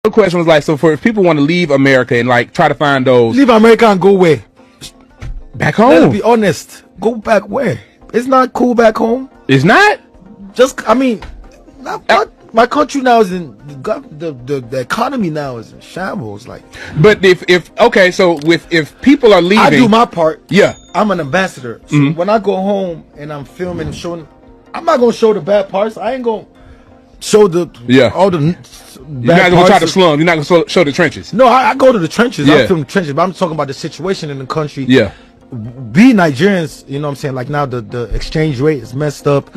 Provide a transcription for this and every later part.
The question was like, so for if people want to leave America and like try to find those, leave America and go where? back home. Let's be honest. Go back where? It's not cool back home. It's not. Just, I mean, my country now is in the economy now is in shambles. Like, but if okay, so if people are leaving, I do my part. Yeah, I'm an ambassador. So when I go home and I'm filming and showing, I'm not gonna show the bad parts. I ain't gonna show all the. You're not gonna try to slum. You're not gonna show the trenches. No, I go to the trenches. I film the trenches, but I'm talking about the situation in the country. Yeah. Be Nigerians, you know what I'm saying? Like now the exchange rate is messed up.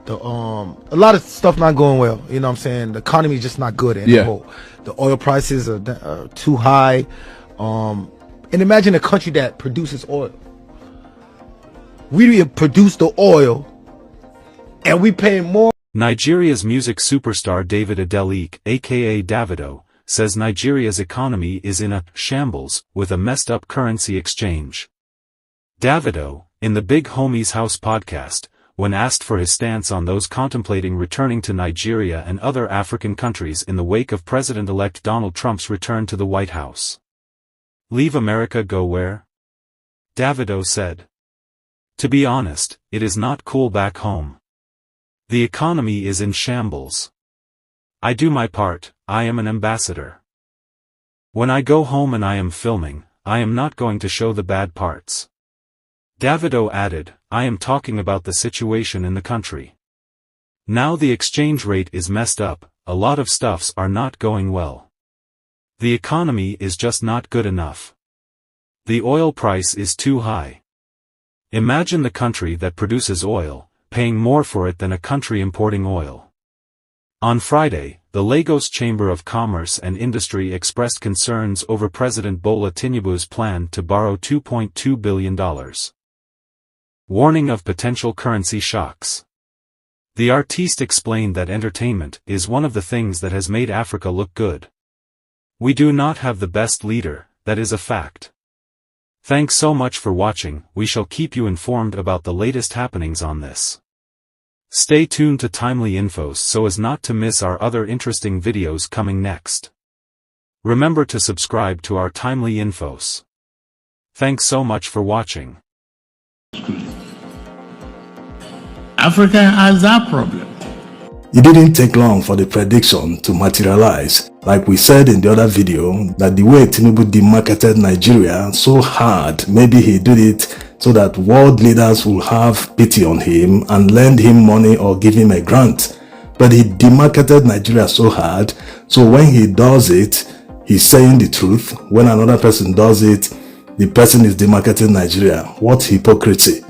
A lot of stuff not going well. You know what I'm saying? The economy is just not good anymore. The oil prices are too high. And imagine a country that produces oil. We produce the oil, and we pay more. Nigeria's music superstar David Adeleke, aka Davido, says Nigeria's economy is in a shambles with a messed up currency exchange. Davido, in the Big Homie's House podcast, when asked for his stance on those contemplating returning to Nigeria and other African countries in the wake of President-elect Donald Trump's return to the White House. Leave America, go where? Davido said. To be honest, it is not cool back home. The economy is in shambles. I do my part, I am an ambassador. When I go home and I am filming, I am not going to show the bad parts. Davido added, I am talking about the situation in the country. Now the exchange rate is messed up, a lot of stuffs are not going well. The economy is just not good enough. The oil price is too high. Imagine the country that produces oil, paying more for it than a country importing oil. On Friday, the Lagos Chamber of Commerce and Industry expressed concerns over President Bola Tinubu's plan to borrow $2.2 billion. Warning of potential currency shocks. The artiste explained that entertainment is one of the things that has made Africa look good. We do not have the best leader, that is a fact. Thanks so much for watching, we shall keep you informed about the latest happenings on this. Stay tuned to Timely Infos so as not to miss our other interesting videos coming next. Remember to subscribe to our Timely Infos. Thanks so much for watching. Africa has that problem. It didn't take long for the prediction to materialize. Like we said in the other video, that the way Tinubu demarketed Nigeria so hard, maybe he did it so that world leaders will have pity on him and lend him money or give him a grant. But he demarketed Nigeria so hard, so when he does it, he's saying the truth. When another person does it, the person is demarketing Nigeria. What hypocrisy.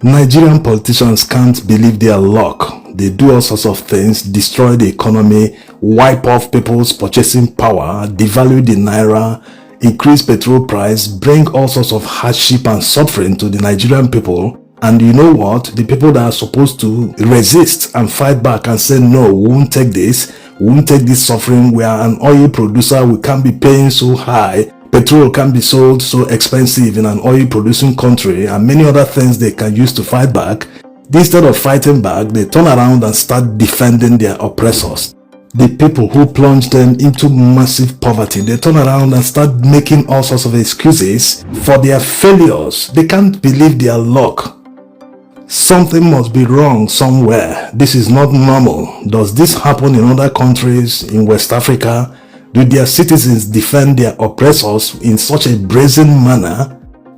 Nigerian politicians can't believe their luck. They do all sorts of things, destroy the economy, wipe off people's purchasing power, devalue the naira, increase petrol price, bring all sorts of hardship and suffering to the Nigerian people. And you know what? The people that are supposed to resist and fight back and say, no, we won't take this, we won't take this suffering. We are an oil producer, we can't be paying so high. Petrol can be sold so expensive in an oil-producing country and many other things they can use to fight back. Instead of fighting back, they turn around and start defending their oppressors. The people who plunged them into massive poverty, they turn around and start making all sorts of excuses for their failures. They can't believe their luck. Something must be wrong somewhere. This is not normal. Does this happen in other countries in West Africa? Do their citizens defend their oppressors in such a brazen manner?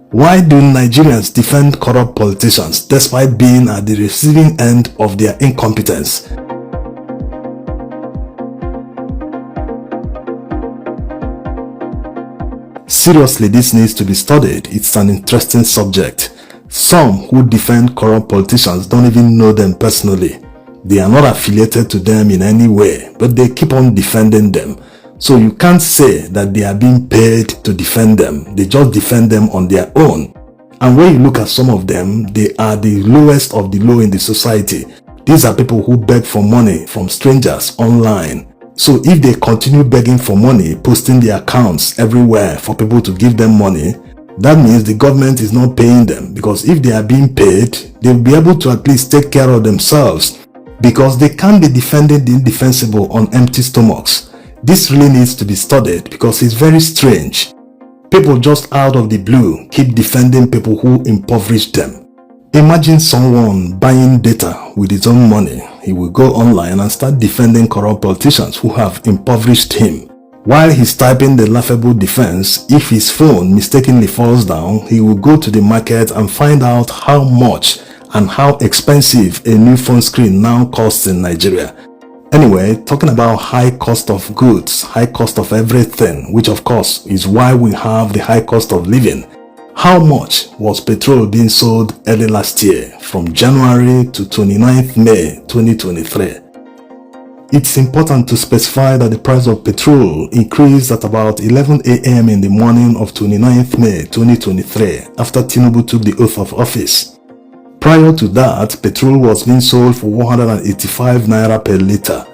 Why do Nigerians defend corrupt politicians despite being at the receiving end of their incompetence? Seriously, this needs to be studied. It's an interesting subject. Some who defend corrupt politicians don't even know them personally. They are not affiliated to them in any way, but they keep on defending them. So you can't say that they are being paid to defend them. They just defend them on their own. And when you look at some of them, they are the lowest of the low in the society. These are people who beg for money from strangers online. So if they continue begging for money, posting their accounts everywhere for people to give them money, that means the government is not paying them. Because if they are being paid, they'll be able to at least take care of themselves. Because they can't be defending the indefensible on empty stomachs. This really needs to be studied because it's very strange. People just out of the blue keep defending people who impoverished them. Imagine someone buying data with his own money. He will go online and start defending corrupt politicians who have impoverished him. While he's typing the laughable defense, if his phone mistakenly falls down, he will go to the market and find out how much and how expensive a new phone screen now costs in Nigeria. Anyway, talking about high cost of goods, high cost of everything, which of course is why we have the high cost of living. How much was petrol being sold early last year from January to 29th May 2023? It's important to specify that the price of petrol increased at about 11 a.m. in the morning of 29th May 2023 after Tinubu took the oath of office. Prior to that, petrol was being sold for 185 naira per litre.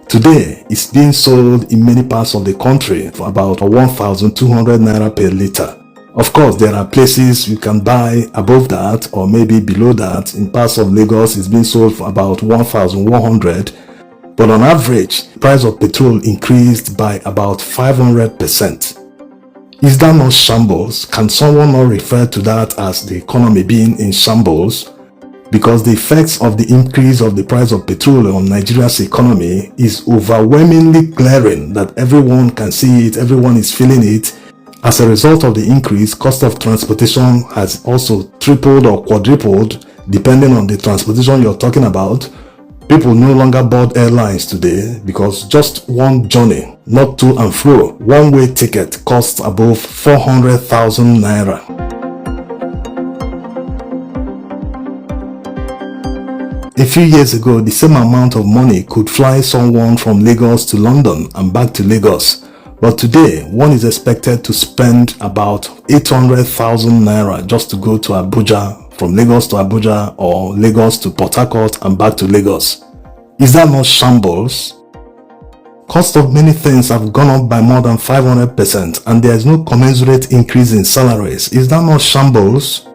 Today, it's being sold in many parts of the country for about 1,200 naira per litre. Of course, there are places you can buy above that or maybe below that. In parts of Lagos, it's being sold for about 1,100. But on average, the price of petrol increased by about 500%. Is that not shambles? Can someone not refer to that as the economy being in shambles? Because the effects of the increase of the price of petrol on Nigeria's economy is overwhelmingly glaring that everyone can see it, everyone is feeling it. As a result of the increase, cost of transportation has also tripled or quadrupled depending on the transportation you're talking about. People no longer board airlines today because just one journey, not to and fro, one-way ticket costs above 400,000 naira. A few years ago, the same amount of money could fly someone from Lagos to London and back to Lagos. But today, one is expected to spend about 800,000 naira just to go to Abuja, from Lagos to Abuja or Lagos to Port Harcourt and back to Lagos. Is that not shambles? Cost of many things have gone up by more than 500% and there is no commensurate increase in salaries. Is that not shambles?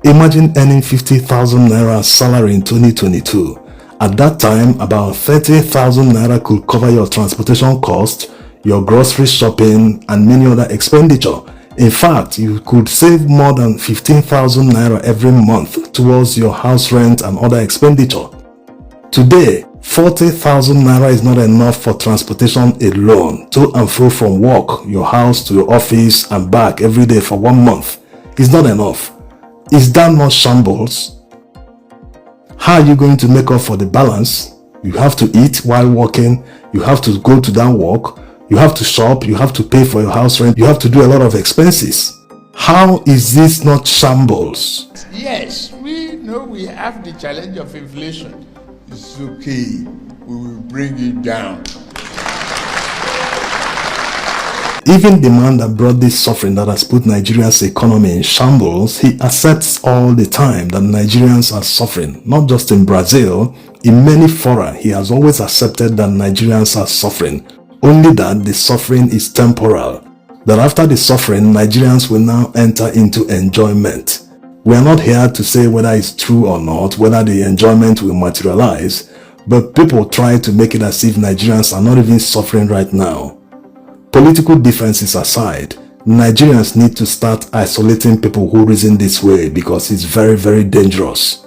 Imagine earning 50,000 naira salary in 2022. At that time, about 30,000 naira could cover your transportation cost, your grocery shopping and many other expenditure. In fact, you could save more than 15,000 naira every month towards your house rent and other expenditure. Today, 40,000 naira is not enough for transportation alone, to and fro from work, your house to your office and back every day for 1 month. It's not enough. Is that not shambles? How are you going to make up for the balance? You have to eat while working, you have to go to that work, you have to shop, you have to pay for your house rent, you have to do a lot of expenses. How is this not shambles? Yes, we know we have the challenge of inflation. It's okay, we will bring it down. Even the man that brought this suffering that has put Nigeria's economy in shambles, he accepts all the time that Nigerians are suffering. Not just in Brazil, in many fora, he has always accepted that Nigerians are suffering. Only that the suffering is temporal. That after the suffering, Nigerians will now enter into enjoyment. We are not here to say whether it's true or not, whether the enjoyment will materialize, but people try to make it as if Nigerians are not even suffering right now. Political differences aside, Nigerians need to start isolating people who reason this way because it's very, very dangerous.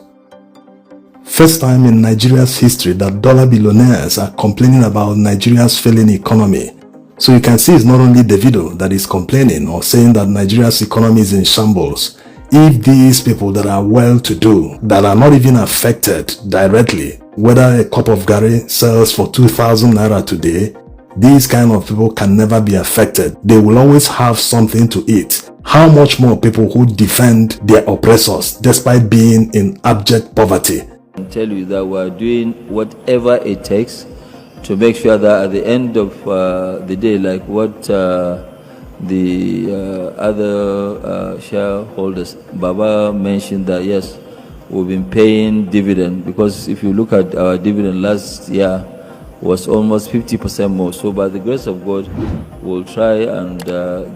First time in Nigeria's history that dollar billionaires are complaining about Nigeria's failing economy. So you can see it's not only Davido that is complaining or saying that Nigeria's economy is in shambles. If these people that are well-to-do, that are not even affected directly, whether a cup of garri sells for 2,000 naira today, these kind of people can never be affected. They will always have something to eat. How much more people who defend their oppressors despite being in abject poverty? I can tell you that we are doing whatever it takes to make sure that at the end of the day, like what the other shareholders, Baba mentioned that yes, we've been paying dividend, because if you look at our dividend last year was almost 50% more. So by the grace of God, we'll try and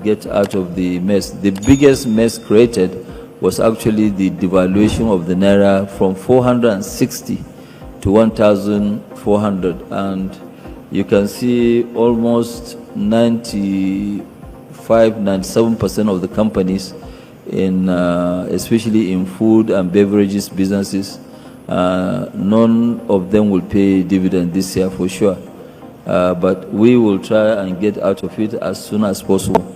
get out of the mess. The biggest mess created was actually the devaluation of the naira from 460 to 1,400, and you can see almost 97% of the companies in especially in food and beverages businesses, none of them will pay dividend this year for sure. But we will try and get out of it as soon as possible.